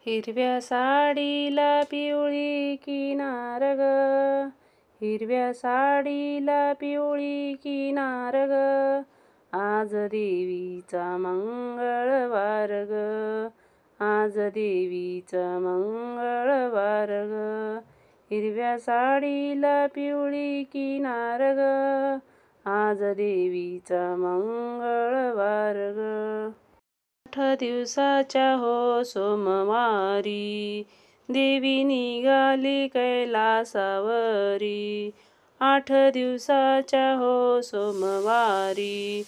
हिरव्या साडीला पिवळी किनार ग, हिरव्या साडीला पिवळी किनार ग, आज देवीचा मंगळवार ग, आज देवीचा मंगळवार ग. हिरव्या साडीला पिवळी किनार ग, आज देवीचा मंगळवार ग. 8 दिवसाच्या हो सोमवारी, देवी निघाली कैलासावरी. 8 दिवसाच्या हो सोमवारी,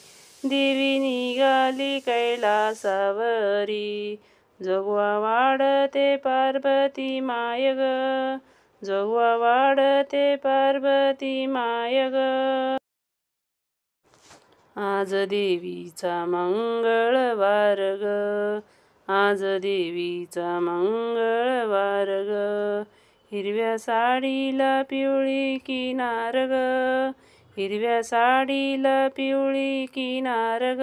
देवी निघाली कैलासावरी. जोगवा वाढते पार्वती माय ग, जोगवा वाढते पार्वती माय ग. आज देवीचा मंगळवार ग, आज देवीचा मंगळवार ग. हिरव्या साडीला पिवळी किनार ग, हिरव्या साडीला पिवळी किनार ग,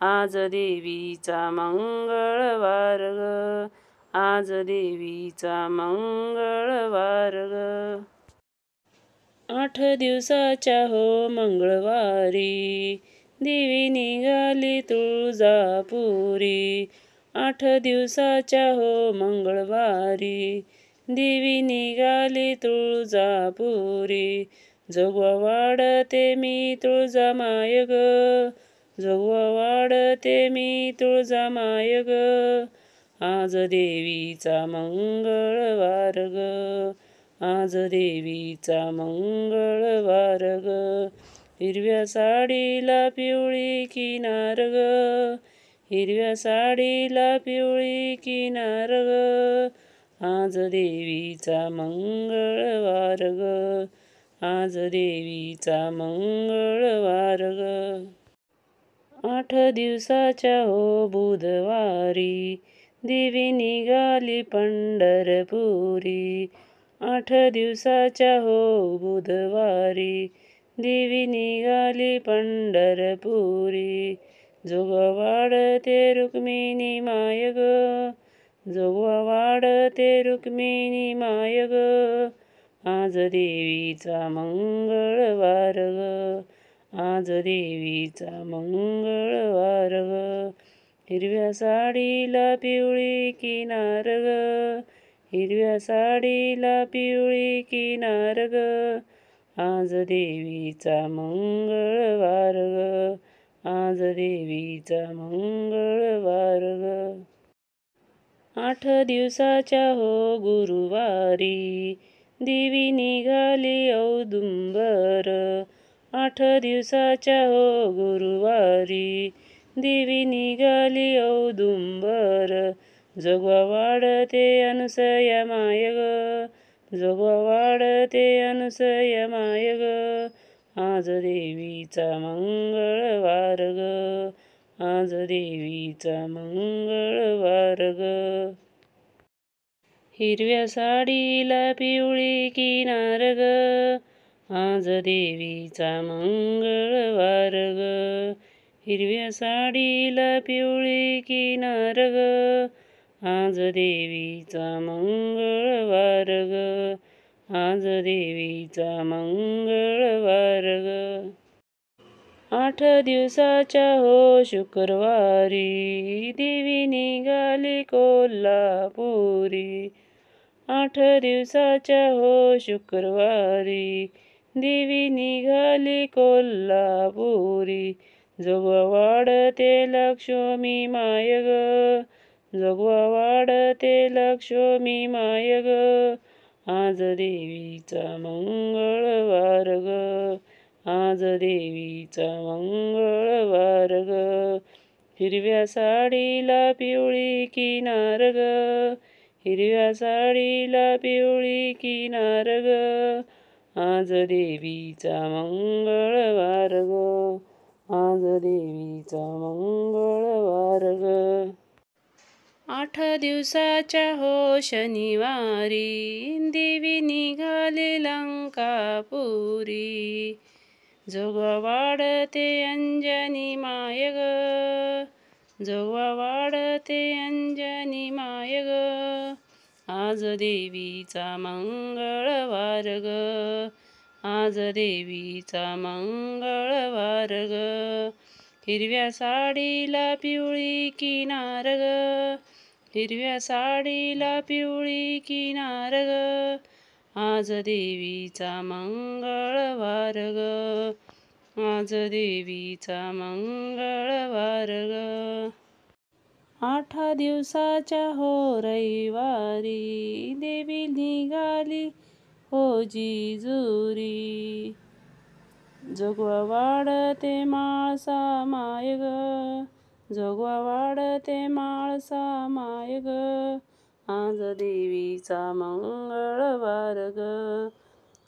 आज देवीचा मंगळवार ग, आज देवीचा मंगळवार ग. 8 दिवसाच्या हो मंगळवारी, देवी निघाली तुळजापुरी. 8 दिवसाच्या हो मंगळवारी, देवी निघाली तुळजापुरी. जोगवा वाढते मी तुळजामाय ग, जोगवा वाढते मी तुळजामाय ग, आज देवीचा मंगळवार ग, आज देवीचा मंगळवार ग. हिरव्या साडीला पिवळी किनार ग, हिरव्या साडीला पिवळी किनार ग, आज देवीचा मंगळवार ग, आज देवीचा मंगळवार ग. 8 दिवसाच्या हो बुधवारी, देवी निघाली पंढरपुरी. 8 दिवसाच्या हो बुधवारी, देवी निघाली पंढरपुरी. जोगवा वाढते रुक्मिणी माय ग, जोगवा वाढते रुक्मिणी माय ग, आज देवीचा मंगळवार ग, आज देवीचा मंगळवार ग. हिरव्या साडीला पिवळी किनार ग, हिरव्या साडीला पिवळी किनार ग, आज देवीचा मंगळवार ग, आज देवीचा मंगळवार ग. 8 दिवसाच्या हो गुरुवारी, देवी निघाली औदुंबर. 8 दिवसाच्या हो गुरुवारी, देवी निघाली औदुंबर. जोगवा वाढते अनुसया माय ग, जोगवा वाढते अनुसया माय ग, आज देवीचा मंगळवार ग, आज देवीचा मंगळवार ग. हिरव्या साडीला पिवळी किनार ग, आज देवीचा मंगळवार ग, हिरव्या साडीला पिवळी किनार ग, आज देवीचा मंगळवार ग, आज देवीचा मंगळवार ग. 8 दिवसाच्या हो शुक्रवारी, देवी निघाली कोल्हापुरी. 8 दिवसाच्या हो शुक्रवारी, देवी निघाली कोल्हापुरी. जोगवा वाढते लक्ष्मी माय ग, जोगवा वाढते लक्ष्मी माय ग, आज देवीचा मंगळवार ग, आज देवीचा मंगळवार ग. हिरव्या साडीला पिवळी किनार ग, हिरव्या साडीला पिवळी किनार ग, आज देवीचा मंगळवार ग, आज देवीचा मंगळवार ग. 8 दिवसाच्या हो शनिवारी, देवी निघाली लंकापुरी. जोगवा वाढते अंजनी माय ग, जोगवा वाढते अंजनी माय ग, आज देवीचा मंगळवार ग, आज देवीचा मंगळवार ग. हिरव्या साडीला पिवळी किनार ग, हिरव्या साडीला पिवळी किनार ग, आज देवीचा मंगळवार ग, आज देवीचा मंगळवार ग. 8 दिवसाच्या हो रविवारी, देवी निघाली हो जिजुरी. जोगवा वाढते माळसा माय ग, जोगवा वाढते माळसा माय ग, आज देवीचा मंगळवार ग,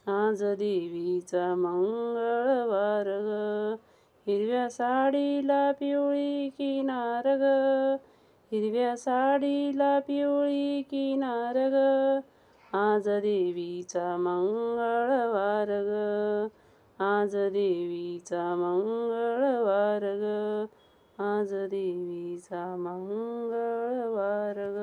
आज देवीचा मंगळवार ग. हिरव्या साडीला पिवळी किनार ग, हिरव्या साडीला पिवळी किनार ग, आज देवीचा मंगळवार ग, आज देवीचा मंगळवार ग, आज देवीचा मंगळवार ग.